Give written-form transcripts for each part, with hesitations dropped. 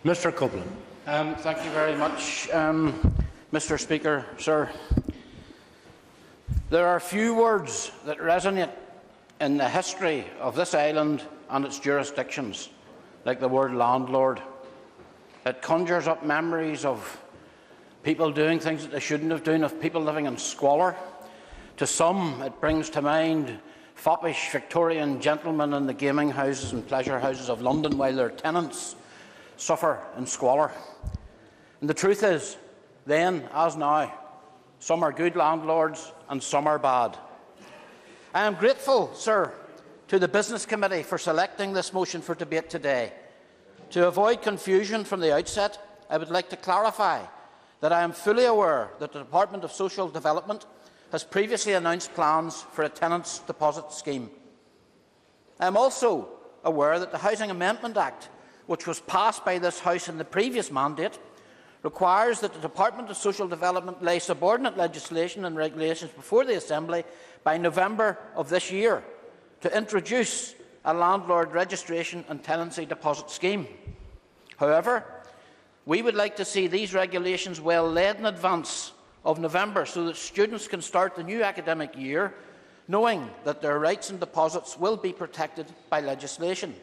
Mr. Copeland. Thank you very much, Mr. Speaker. Sir, there are few words that resonate in the history of this island and its jurisdictions like the word landlord. It conjures up memories of people doing things that they shouldn't have done, of people living in squalor. To some, it brings to mind foppish Victorian gentlemen in the gaming houses and pleasure houses of London while their tenants suffer in squalor. And the truth is, then as now, some are good landlords and some are bad. I am grateful, sir, to the Business Committee for selecting this motion for debate today. To avoid confusion from the outset, I would like to clarify that I am fully aware that the Department of Social Development has previously announced plans for a tenants' deposit scheme. I am also aware that the Housing Amendment Act, which was passed by this House in the previous mandate, requires that the Department of Social Development lay subordinate legislation and regulations before the Assembly by November of this year to introduce a landlord registration and tenancy deposit scheme. However, we would like to see these regulations well led in advance of November so that students can start the new academic year knowing that their rights and deposits will be protected by legislation.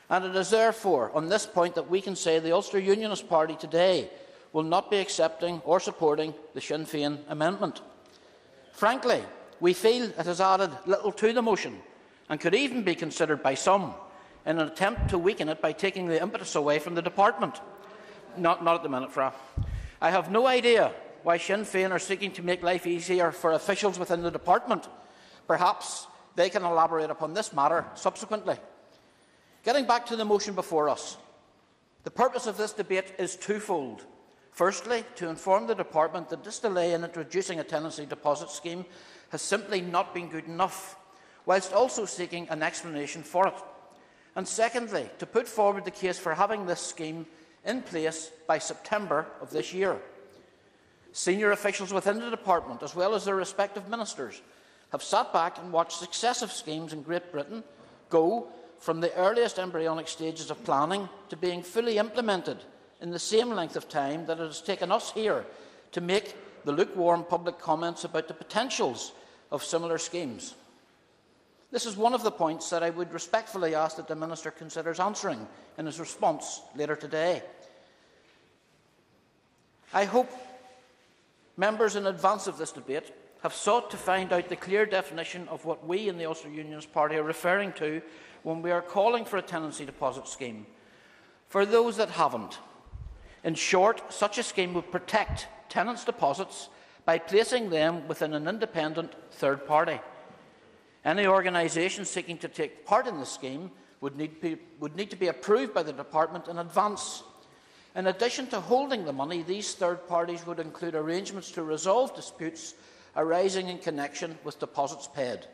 And it is therefore on this point that we can say the Ulster Unionist Party today will not be accepting or supporting the Sinn Féin amendment. Frankly, we feel it has added little to the motion and could even be considered by some in an attempt to weaken it by taking the impetus away from the department. Not at the minute, Fra. I have no idea why Sinn Féin are seeking to make life easier for officials within the department. Perhaps they can elaborate upon this matter subsequently. Getting back to the motion before us, the purpose of this debate is twofold. Firstly, to inform the department that this delay in introducing a tenancy deposit scheme has simply not been good enough, whilst also seeking an explanation for it. And secondly, to put forward the case for having this scheme in place by September of this year. Senior officials within the department, as well as their respective ministers, have sat back and watched successive schemes in Great Britain go from the earliest embryonic stages of planning to being fully implemented in the same length of time that it has taken us here to make the lukewarm public comments about the potentials of similar schemes. This is one of the points that I would respectfully ask that the Minister considers answering in his response later today. I hope members in advance of this debate have sought to find out the clear definition of what we in the Ulster Unionist Party are referring to when we are calling for a tenancy deposit scheme. For those that haven't, in short, such a scheme would protect tenants' deposits by placing them within an independent third party. Any organisation seeking to take part in the scheme would need to be approved by the department in advance. In addition to holding the money, these third parties would include arrangements to resolve disputes arising in connection with deposits paid.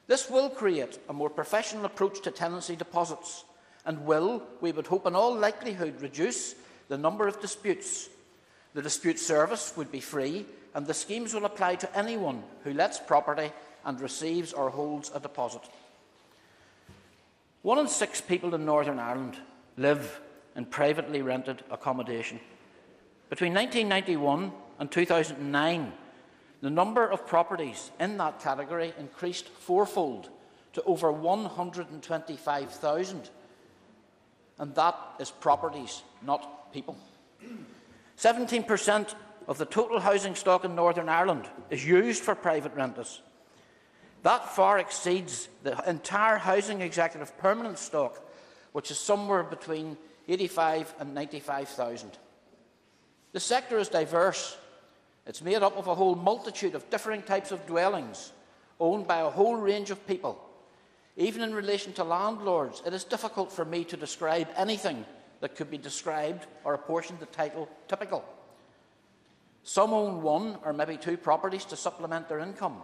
This will create a more professional approach to tenancy deposits and will, we would hope in all likelihood, reduce the number of disputes. The dispute service would be free and the schemes will apply to anyone who lets property and receives or holds a deposit. 1 in 6 people in Northern Ireland live in privately rented accommodation. Between 1991 and 2009, the number of properties in that category increased fourfold to over 125,000. And that is properties, not people. 17% of the total housing stock in Northern Ireland is used for private rentals. That far exceeds the entire housing executive permanent stock, which is somewhere between 85 and 95,000. The sector is diverse. It's made up of a whole multitude of differing types of dwellings owned by a whole range of people. Even in relation to landlords, it is difficult for me to describe anything that could be described or apportioned the title typical. Some own 1 or maybe 2 properties to supplement their income,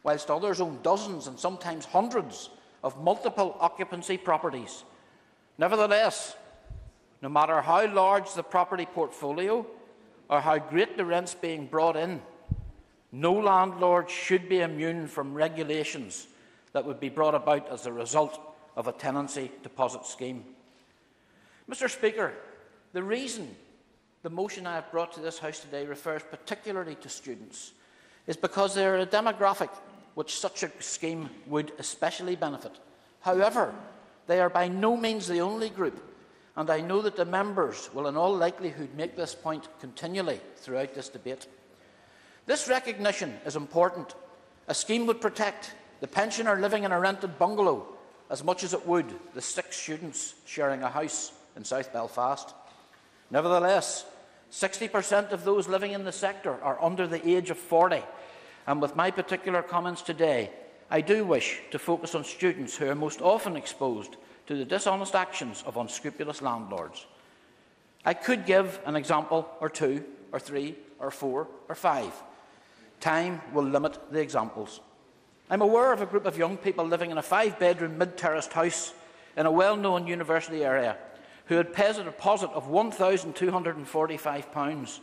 whilst others own dozens and sometimes hundreds of multiple occupancy properties. Nevertheless, no matter how large the property portfolio or how great the rents being brought in, no landlord should be immune from regulations that would be brought about as a result of a tenancy deposit scheme. Mr. Speaker, the reason the motion I have brought to this House today refers particularly to students is because they are a demographic which such a scheme would especially benefit. However, they are by no means the only group, and I know that the members will in all likelihood make this point continually throughout this debate. This recognition is important. A scheme would protect the pensioner living in a rented bungalow as much as it would the 6 students sharing a house in South Belfast. Nevertheless, 60% of those living in the sector are under the age of 40, and with my particular comments today, I do wish to focus on students who are most often exposed to the dishonest actions of unscrupulous landlords. I could give an example or 2 or 3 or 4 or 5. Time will limit the examples. I'm aware of a group of young people living in a 5-bedroom mid-terraced house in a well-known university area who had paid a deposit of £1,245,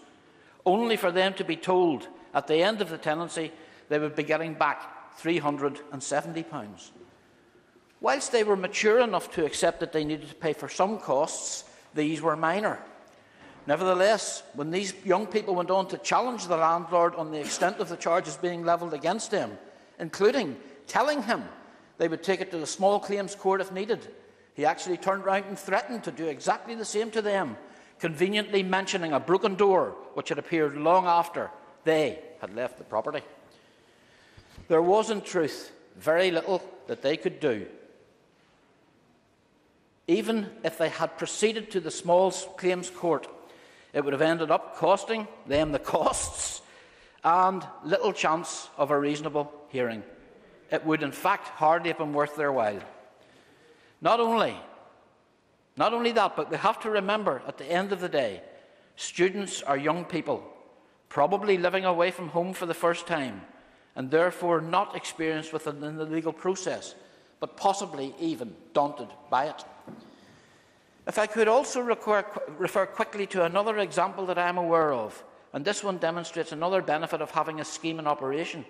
only for them to be told at the end of the tenancy they would be getting back £370. Whilst they were mature enough to accept that they needed to pay for some costs, these were minor. Nevertheless, when these young people went on to challenge the landlord on the extent of the charges being levelled against them, including telling him they would take it to the small claims court if needed, he actually turned round and threatened to do exactly the same to them, conveniently mentioning a broken door which had appeared long after they had left the property. There was, in truth, very little that they could do. Even if they had proceeded to the small claims court, it would have ended up costing them the costs and little chance of a reasonable hearing. It would, in fact, hardly have been worth their while. Not only that, but we have to remember at the end of the day, students are young people, probably living away from home for the first time, and therefore not experienced within the legal process, but possibly even daunted by it. If I could also refer quickly to another example that I am aware of, and this one demonstrates another benefit of having a scheme in operation.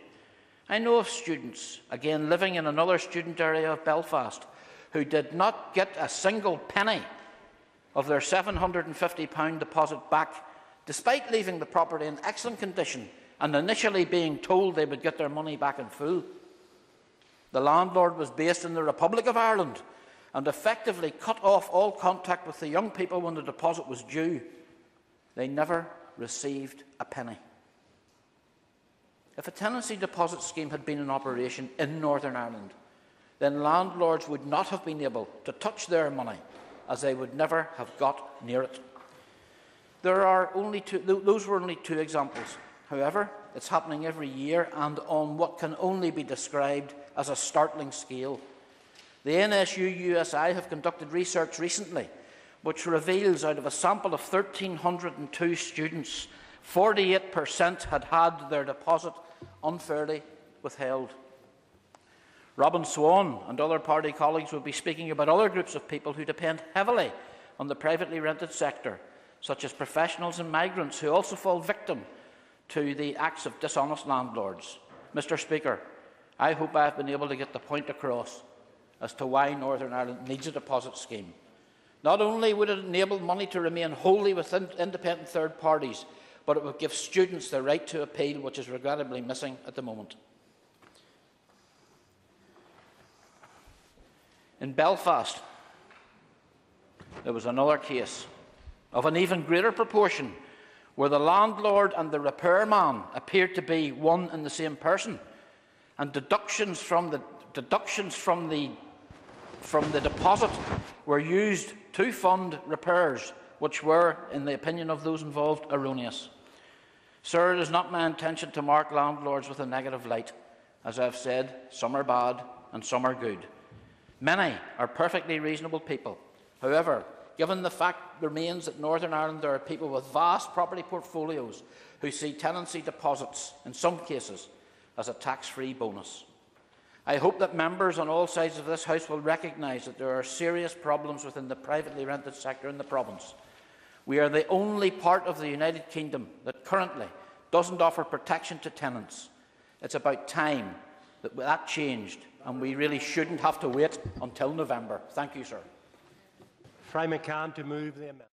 I know of students, again living in another student area of Belfast, who did not get a single penny of their £750 deposit back, despite leaving the property in excellent condition and initially being told they would get their money back in full. The landlord was based in the Republic of Ireland and effectively cut off all contact with the young people when the deposit was due. They never received a penny. If a tenancy deposit scheme had been in operation in Northern Ireland, then landlords would not have been able to touch their money, as they would never have got near it. Those were only 2 examples. However, it's happening every year and on what can only be described as a startling scale. The NSU-USI have conducted research recently which reveals out of a sample of 1,302 students, 48% had had their deposit unfairly withheld. Robin Swan and other party colleagues will be speaking about other groups of people who depend heavily on the privately rented sector, such as professionals and migrants who also fall victim to the acts of dishonest landlords. Mr. Speaker, I hope I have been able to get the point across as to why Northern Ireland needs a deposit scheme. Not only would it enable money to remain wholly within independent third parties, but it would give students the right to appeal, which is regrettably missing at the moment. In Belfast, there was another case of an even greater proportion where the landlord and the repairman appeared to be one and the same person, and deductions from the deposit were used to fund repairs which were, in the opinion of those involved, erroneous. Sir, it is not my intention to mark landlords with a negative light. As I have said, some are bad and some are good. Many are perfectly reasonable people. However, given the fact remains that Northern Ireland there are people with vast property portfolios who see tenancy deposits, in some cases, as a tax-free bonus. I hope that members on all sides of this House will recognise that there are serious problems within the privately rented sector in the province. We are the only part of the United Kingdom that currently doesn't offer protection to tenants. It's about time that that changed, and we really shouldn't have to wait until November. Thank you, sir. Fry McCann to move the amendment.